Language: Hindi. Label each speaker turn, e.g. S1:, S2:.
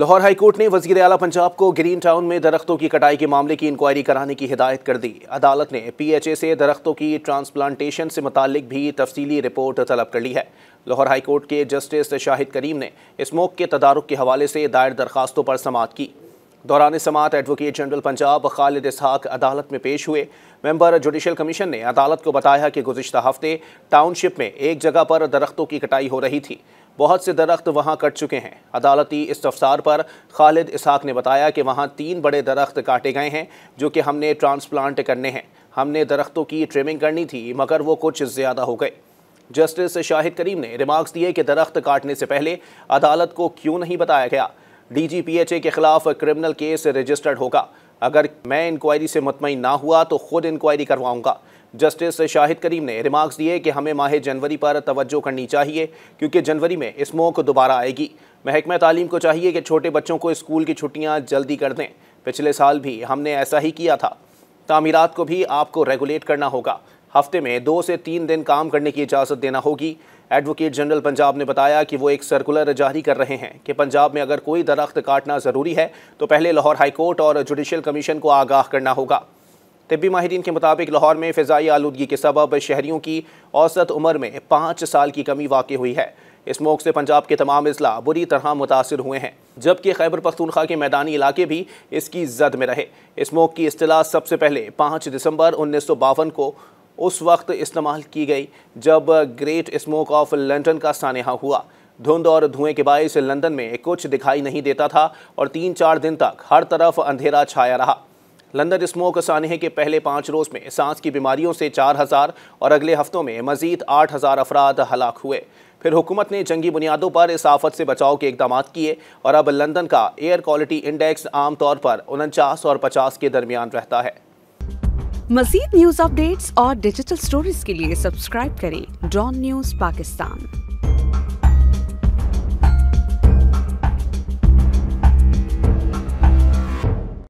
S1: लाहौर हाईकोर्ट ने वज़ीर आला पंजाब को ग्रीन टाउन में दरख्तों की कटाई के मामले की इंक्वायरी कराने की हिदायत कर दी। अदालत ने PHA से दरख्तों की ट्रांसप्लांटेशन से मुताल्लिक भी तफसीली रिपोर्ट तलब कर ली है। लाहौर हाईकोर्ट के जस्टिस शाहिद करीम ने स्मोक के तदारुक के हवाले से दायर दरखास्तों पर समाअत की। दौरान समाअत एडवोकेट जनरल पंजाब खालिद इसहाक अदालत में पेश हुए। मेंबर जुडिशल कमीशन ने अदालत को बताया कि गुज़िश्ता हफ्ते टाउनशिप में एक जगह पर दरख्तों की कटाई हो रही थी। बहुत से दरख्त वहां कट चुके हैं। अदालती इस्तफसार पर खालिद इसहाक ने बताया कि वहां 3 बड़े दरख्त काटे गए हैं जो कि हमने ट्रांसप्लांट करने हैं। हमने दरख्तों की ट्रिमिंग करनी थी मगर वो कुछ ज़्यादा हो गए। जस्टिस शाहिद करीम ने रिमार्क्स दिए कि दरख्त काटने से पहले अदालत को क्यों नहीं बताया गया। DG PHA के खिलाफ क्रिमिनल केस रजिस्टर्ड होगा। अगर मैं इंक्वायरी से मुतमईन ना हुआ तो खुद इंक्वायरी करवाऊंगा। जस्टिस शाहिद करीम ने रिमार्क्स दिए कि हमें माह जनवरी पर तवज्जो करनी चाहिए क्योंकि जनवरी में स्मोक दोबारा आएगी। महकमा तालीम को चाहिए कि छोटे बच्चों को स्कूल की छुट्टियां जल्दी कर दें। पिछले साल भी हमने ऐसा ही किया था। तामीरात को भी आपको रेगुलेट करना होगा। हफ्ते में 2 से 3 दिन काम करने की इजाज़त देना होगी। एडवोकेट जनरल पंजाब ने बताया कि वो एक सर्कुलर जारी कर रहे हैं कि पंजाब में अगर कोई दरख्त काटना ज़रूरी है तो पहले लाहौर हाईकोर्ट और जुडिशल कमीशन को आगाह करना होगा। तिब्बी माहिरीन के मुताबिक लाहौर में फ़िज़ाई आलूदगी के सबब शहरियों की औसत उम्र में 5 साल की कमी वाक़ हुई है। स्मोक से पंजाब के तमाम अज़ला बुरी तरह मुतासिर हुए हैं, जबकि खैबर पख्तूनख्वा के मैदानी इलाके भी इसकी जद में रहे। स्मोक की इस्तिलाह सबसे पहले 5 दिसंबर 1952 को उस वक्त इस्तेमाल की गई जब ग्रेट स्मोक ऑफ लंदन का सानेहा हुआ। धुंध और धुएं के बायस लंदन में कुछ दिखाई नहीं देता था और 3-4 दिन तक हर तरफ अंधेरा छाया रहा। लंदन स्मोक सानेहे के पहले 5 रोज़ में सांस की बीमारियों से 4000 और अगले हफ्तों में मज़ीद 8000 अफराद हलाक हुए। फिर हुकूमत ने जंगी बुनियादों पर इस आफत से बचाव के इकदाम किए और अब लंदन का एयर क्वालिटी इंडेक्स आमतौर पर 49 और 50 के दरमियान रहता है।
S2: मज़ीद न्यूज़ अपडेट्स और डिजिटल स्टोरीज के लिए सब्सक्राइब करें डॉन न्यूज़ पाकिस्तान।